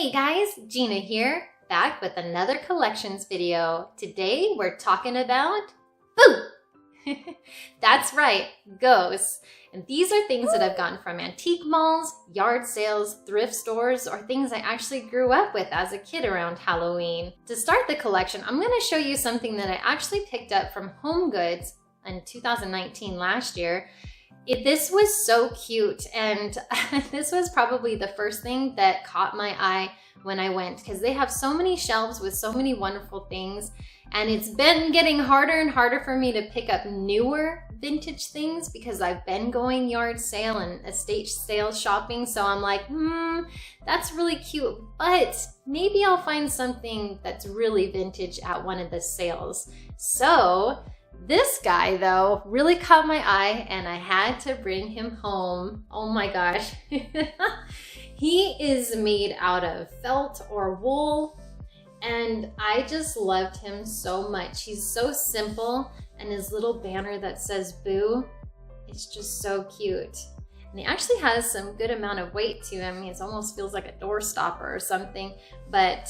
Hey guys, Gina here, back with another collections video. Today we're talking about boo! That's right, ghosts. And these are things that I've gotten from antique malls, yard sales, thrift stores, or things I actually grew up with as a kid around Halloween. To start the collection, I'm going to show you something that I actually picked up from Home Goods in 2019 last year. This was so cute, and this was probably the first thing that caught my eye when I went, because they have so many shelves with so many wonderful things, and it's been getting harder and harder for me to pick up newer vintage things because I've been going yard sale and estate sale shopping, so I'm like, that's really cute, but maybe I'll find something that's really vintage at one of the sales. So this guy, though, really caught my eye, and I had to bring him home. Oh my gosh. He is made out of felt or wool, and I just loved him so much. He's so simple, and his little banner that says boo, it's just so cute. And he actually has some good amount of weight to him. It almost feels like a door stopper or something, but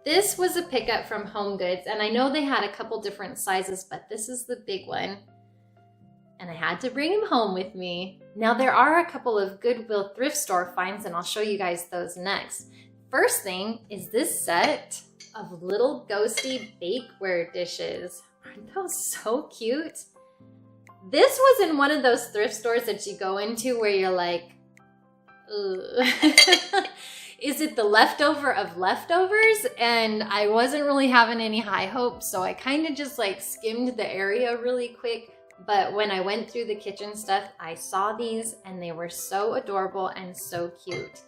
this was a pickup from Home Goods, and I know they had a couple different sizes, but this is the big one. And I had to bring him home with me. Now there are a couple of Goodwill thrift store finds, and I'll show you guys those next. First thing is this set of little ghosty bakeware dishes. Aren't those so cute? This was in one of those thrift stores that you go into where you're like, ugh. Is it the leftover of leftovers? And I wasn't really having any high hopes, so I kind of just like skimmed the area really quick. But when I went through the kitchen stuff, I saw these and they were so adorable and so cute.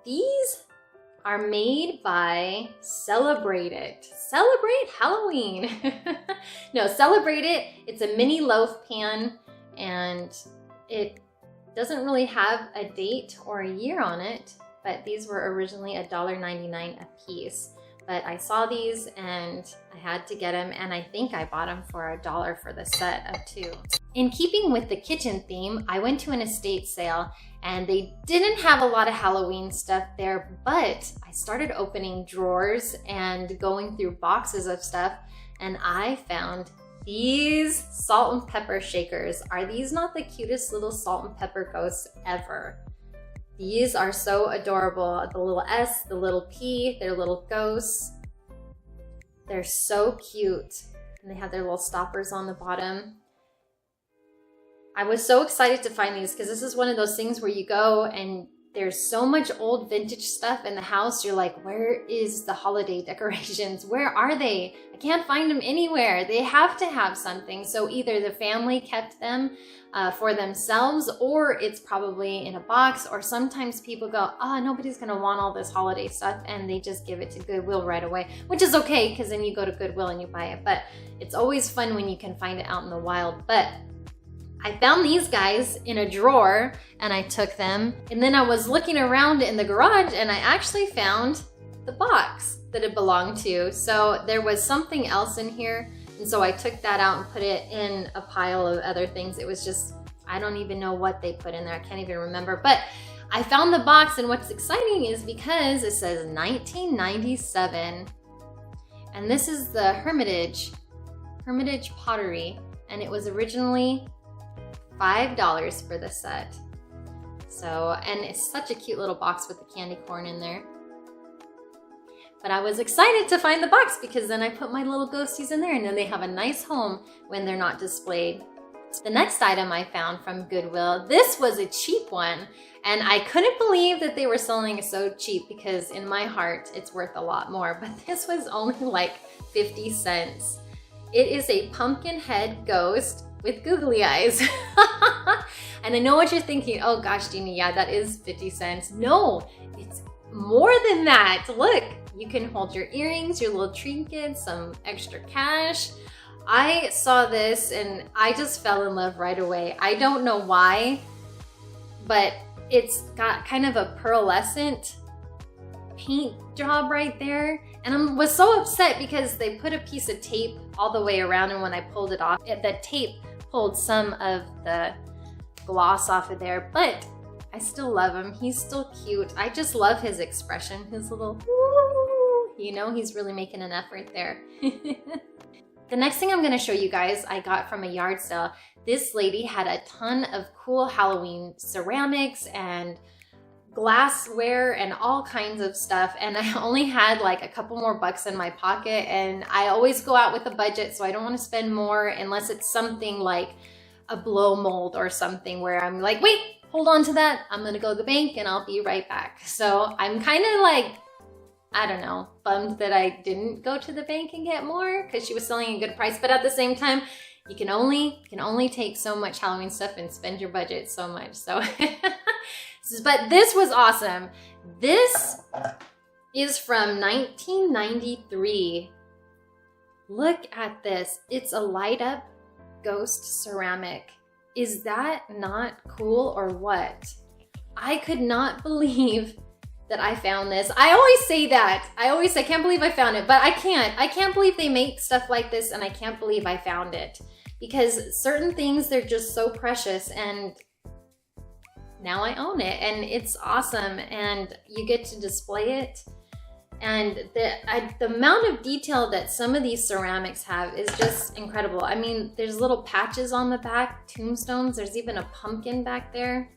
These are made by Celebrate It. Celebrate Halloween. No, Celebrate It. It's a mini loaf pan, and it doesn't really have a date or a year on it. But these were originally $1.99 a piece. But I saw these and I had to get them, and I think I bought them for $1 for the set of 2. In keeping with the kitchen theme, I went to an estate sale and they didn't have a lot of Halloween stuff there, but I started opening drawers and going through boxes of stuff, and I found these salt and pepper shakers. Are these not the cutest little salt and pepper ghosts ever? These are so adorable. The little S, the little P, they're little ghosts. They're so cute. And they have their little stoppers on the bottom. I was so excited to find these because this is one of those things where you go and there's so much old vintage stuff in the house. You're like, where is the holiday decorations? Where are they? I can't find them anywhere. They have to have something. So either the family kept them for themselves, or it's probably in a box, or sometimes people go, oh, nobody's gonna want all this holiday stuff, and they just give it to Goodwill right away, which is okay because then you go to Goodwill and you buy it. But it's always fun when you can find it out in the wild. But I found these guys in a drawer and I took them, and then I was looking around in the garage and I actually found the box that it belonged to. So there was something else in here, and so I took that out and put it in a pile of other things. It was just, I don't even know what they put in there. I can't even remember, but I found the box, and what's exciting is because it says 1997, and this is the Hermitage pottery, and it was originally $5 for the set. So, and it's such a cute little box with the candy corn in there. But I was excited to find the box because then I put my little ghosties in there, and then they have a nice home when they're not displayed. The next item I found from Goodwill, this was a cheap one, and I couldn't believe that they were selling it so cheap because in my heart it's worth a lot more, but this was only like 50 cents. It is a pumpkin head ghost with googly eyes. And I know what you're thinking, oh gosh, Gina, yeah, that is 50 cents. No, it's more than that. Look, you can hold your earrings, your little trinkets, some extra cash. I saw this and I just fell in love right away. I don't know why, but it's got kind of a pearlescent paint job right there. And I was so upset because they put a piece of tape all the way around, and when I pulled it off, the tape pulled some of the gloss off of there, but I still love him. He's still cute. I just love his expression, his little woo, you know, he's really making an effort there. The next thing I'm gonna show you guys, I got from a yard sale. This lady had a ton of cool Halloween ceramics and glassware and all kinds of stuff, and I only had like a couple more bucks in my pocket, and I always go out with a budget, so I don't want to spend more unless it's something like a blow mold or something where I'm like, wait, hold on to that, I'm gonna go to the bank and I'll be right back. So I'm kind of like, I don't know, bummed that I didn't go to the bank and get more because she was selling a good price, but at the same time, you can only take so much Halloween stuff and spend your budget so much. So but this was awesome. This is from 1993. Look at this. It's a light up ghost ceramic. Is that not cool or what? I could not believe that I found this. I always say that. I can't believe I found it, but I can't. I can't believe they make stuff like this, and I can't believe I found it. Because certain things, they're just so precious, and now I own it, and it's awesome, and you get to display it. And the amount of detail that some of these ceramics have is just incredible. I mean, there's little patches on the back, tombstones, there's even a pumpkin back there.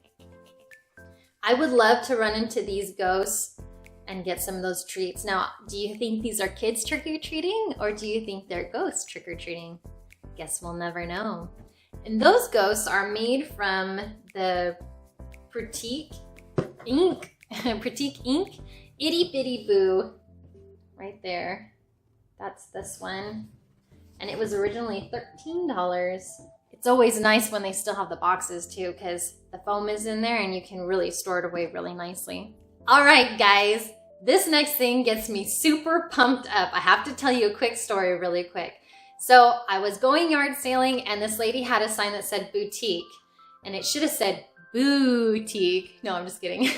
I would love to run into these ghosts and get some of those treats. Now, do you think these are kids trick-or-treating, or do you think they're ghosts trick-or-treating? Guess we'll never know. And those ghosts are made from the Pratique ink, Itty Bitty Boo, right there. That's this one. And it was originally $13. It's always nice when they still have the boxes too, because the foam is in there and you can really store it away really nicely. All right, guys, this next thing gets me super pumped up. I have to tell you a quick story really quick. So I was going yard sailing, and this lady had a sign that said boutique, and it should have said boutique. No, I'm just kidding.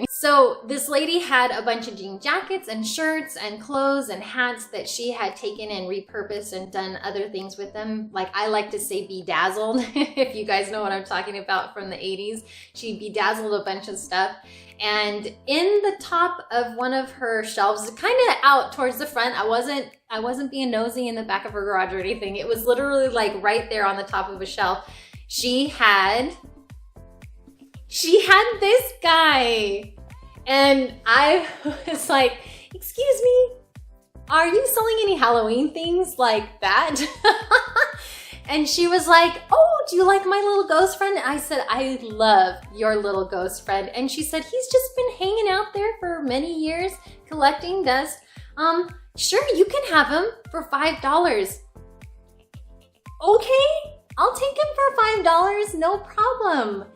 So this lady had a bunch of jean jackets and shirts and clothes and hats that she had taken and repurposed and done other things with them. Like, I like to say bedazzled, if you guys know what I'm talking about from the 80s. She bedazzled a bunch of stuff. And in the top of one of her shelves, kind of out towards the front, I wasn't being nosy in the back of her garage or anything. It was literally like right there on the top of a shelf. She had this guy. And I was like, excuse me, are you selling any Halloween things like that? And she was like, oh, do you like my little ghost friend? I said, I love your little ghost friend. And she said, he's just been hanging out there for many years collecting dust. Sure, you can have him for $5. Okay, I'll take him for $5, no problem.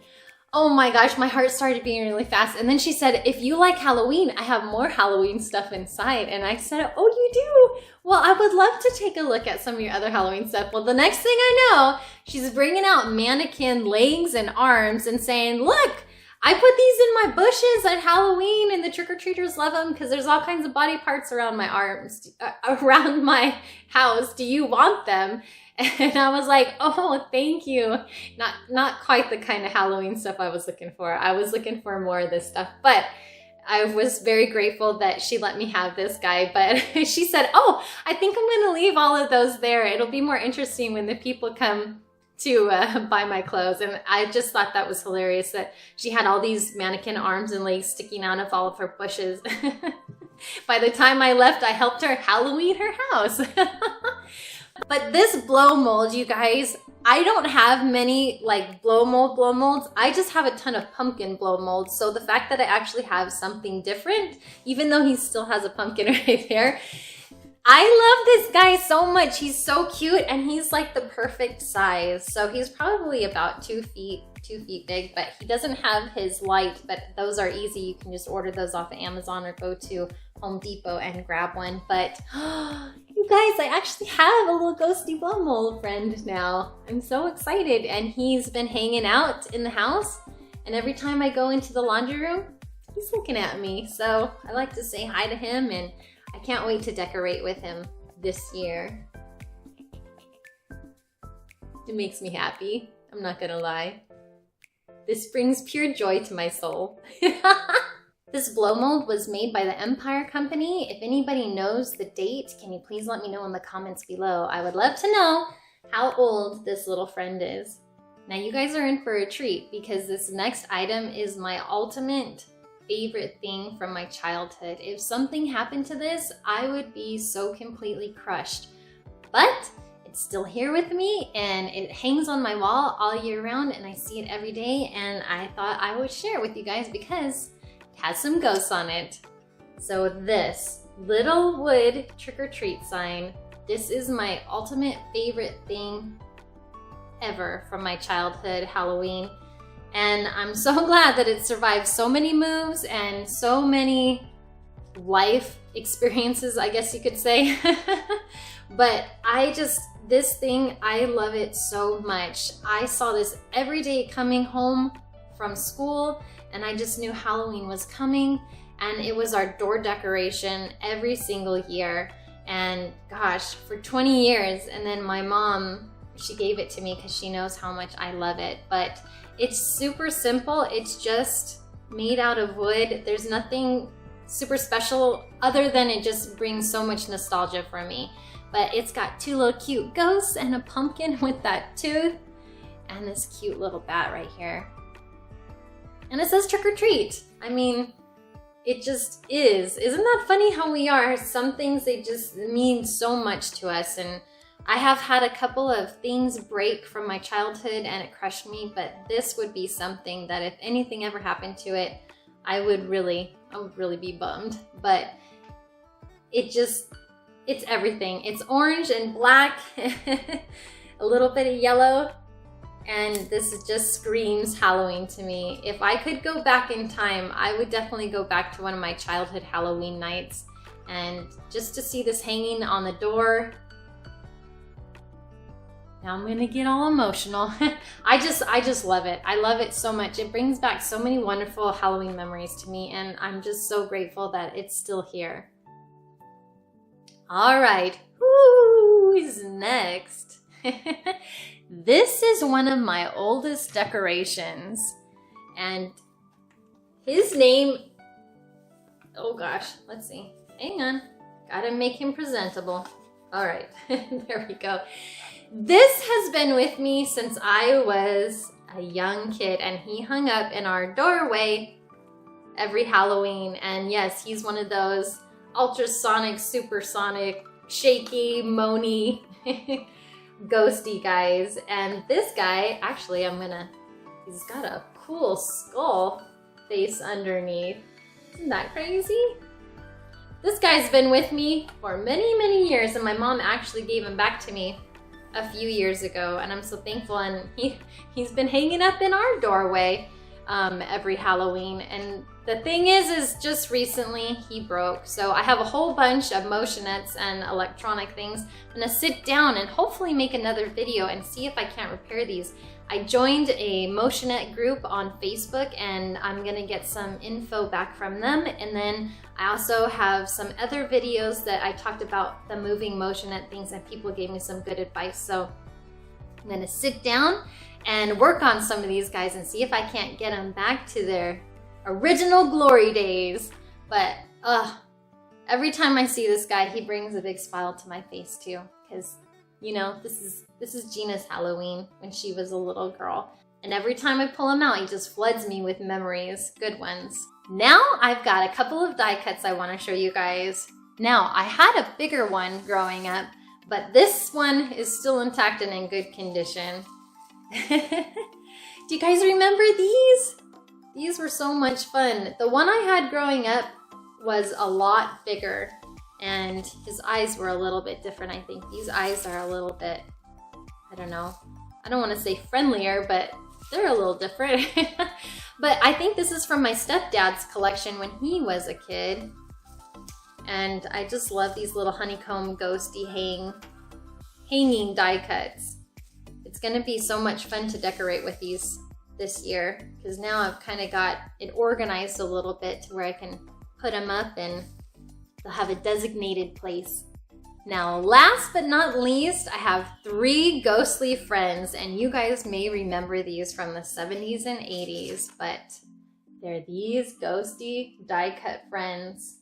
Oh my gosh, my heart started beating really fast. And then she said, if you like Halloween, I have more Halloween stuff inside. And I said, oh, you do? Well, I would love to take a look at some of your other Halloween stuff. Well, the next thing I know, she's bringing out mannequin legs and arms and saying, look, I put these in my bushes at Halloween and the trick-or-treaters love them because there's all kinds of body parts around my arms, around my house. Do you want them? And I was like, oh, thank you. Not quite the kind of Halloween stuff I was looking for. I was looking for more of this stuff, but I was very grateful that she let me have this guy. But she said, oh, I think I'm gonna leave all of those there. It'll be more interesting when the people come to buy my clothes. And I just thought that was hilarious that she had all these mannequin arms and legs sticking out of all of her bushes. By the time I left, I helped her Halloween her house. But this blow mold, you guys, I don't have many like blow molds. I just have a ton of pumpkin blow molds. So the fact that I actually have something different, even though he still has a pumpkin right there, I love this guy so much. He's so cute, and he's like the perfect size. So he's probably about 2 feet big, but he doesn't have his light, but those are easy. You can just order those off of Amazon or go to Home Depot and grab one. But you guys, I actually have a little ghosty blow mold friend now. I'm so excited, and he's been hanging out in the house, and every time I go into the laundry room, he's looking at me. So I like to say hi to him, and I can't wait to decorate with him this year. It makes me happy, I'm not gonna lie. This brings pure joy to my soul. This blow mold was made by the Empire Company. If anybody knows the date, can you please let me know in the comments below? I would love to know how old this little friend is. Now you guys are in for a treat because this next item is my ultimate favorite thing from my childhood. If something happened to this, I would be so completely crushed. But it's still here with me and it hangs on my wall all year round and I see it every day, and I thought I would share it with you guys because it has some ghosts on it. So this little wood trick-or-treat sign, this is my ultimate favorite thing ever from my childhood Halloween. And I'm so glad that it survived so many moves and so many life experiences, I guess you could say. But this thing, I love it so much. I saw this every day coming home from school, and I just knew Halloween was coming, and it was our door decoration every single year. And gosh, for 20 years, and then my mom, she gave it to me because she knows how much I love it. But it's super simple. It's just made out of wood. There's nothing super special other than it just brings so much nostalgia for me. But it's got two little cute ghosts and a pumpkin with that tooth and this cute little bat right here. And it says trick or treat. I mean, it just is. Isn't that funny how we are? Some things, they just mean so much to us. And I have had a couple of things break from my childhood and it crushed me, but this would be something that if anything ever happened to it, I would really be bummed. But it's everything. It's orange and black, a little bit of yellow, and this just screams Halloween to me. If I could go back in time, I would definitely go back to one of my childhood Halloween nights, and just to see this hanging on the door. Now I'm gonna get all emotional. I just love it. I love it so much. It brings back so many wonderful Halloween memories to me, and I'm just so grateful that it's still here. All right, who's next? This is one of my oldest decorations, and his name, oh gosh, let's see. Hang on, gotta make him presentable. All right, there we go. This has been with me since I was a young kid, and he hung up in our doorway every Halloween. And yes, he's one of those ultrasonic, supersonic, shaky, moany, ghosty guys. And this guy, actually, he's got a cool skull face underneath. Isn't that crazy? This guy's been with me for many, many years, and my mom actually gave him back to me a few years ago, and I'm so thankful. And he's been hanging up in our doorway every Halloween. And the thing is just recently he broke. So I have a whole bunch of motionettes and electronic things. I'm gonna sit down and hopefully make another video and see if I can't repair these. I joined a motionette group on Facebook, and I'm gonna get some info back from them. And then I also have some other videos that I talked about the moving motionette things, and people gave me some good advice. So I'm gonna sit down and work on some of these guys and see if I can't get them back to their original glory days. But every time I see this guy, he brings a big smile to my face too, because you know, this is Gina's Halloween when she was a little girl. And every time I pull him out, he just floods me with memories, good ones. Now I've got a couple of die cuts I want to show you guys. Now, I had a bigger one growing up, but this one is still intact and in good condition. Do you guys remember these? These were so much fun. The one I had growing up was a lot bigger, and his eyes were a little bit different, I think. These eyes are a little bit, I don't know. I don't want to say friendlier, but they're a little different. But I think this is from my stepdad's collection when he was a kid. And I just love these little honeycomb ghosty hanging die cuts. It's gonna be so much fun to decorate with these this year, because now I've kind of got it organized a little bit to where I can put them up and they'll have a designated place. Now, last but not least, I have 3 ghostly friends, and you guys may remember these from the 70s and 80s, but they're these ghosty die-cut friends.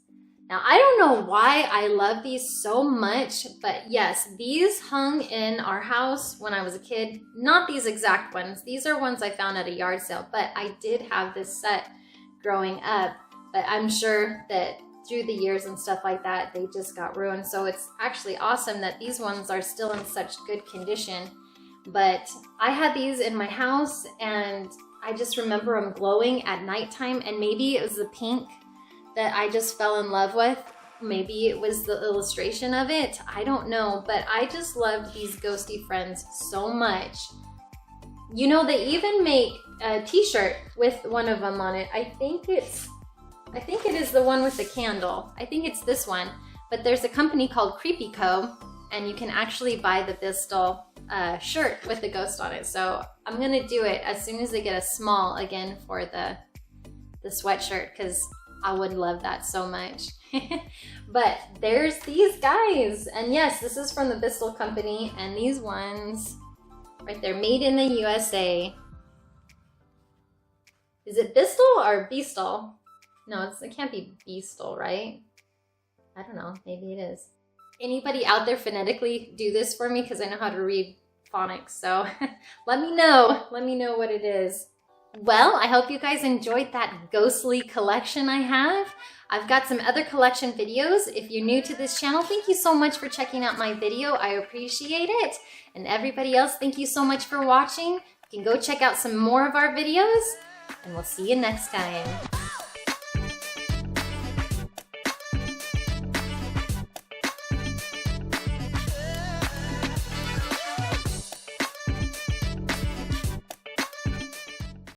Now, I don't know why I love these so much, but yes, these hung in our house when I was a kid. Not these exact ones. These are ones I found at a yard sale, but I did have this set growing up, but I'm sure that through the years and stuff like that, they just got ruined. So it's actually awesome that these ones are still in such good condition. But I had these in my house, and I just remember them glowing at nighttime, and maybe it was the pink that I just fell in love with. Maybe it was the illustration of it. I don't know, but I just loved these ghosty friends so much. You know, they even make a t-shirt with one of them on it. I think it is the one with the candle. I think it's this one, but there's a company called Creepy Co, and you can actually buy the Bristol shirt with the ghost on it. So I'm gonna do it as soon as they get a small again for the sweatshirt, because I would love that so much. But there's these guys, and yes, this is from the Bristol company, and these ones right there, made in the USA. Is it Bristol or Beastal? No, it can't be Beastal, right? I don't know, maybe it is. Anybody out there phonetically do this for me, because I know how to read phonics, so let me know what it is. Well, I hope you guys enjoyed that ghostly collection I have. I've got some other collection videos. If you're new to this channel, thank you so much for checking out my video. I appreciate it. And everybody else, thank you so much for watching. You can go check out some more of our videos, and we'll see you next time.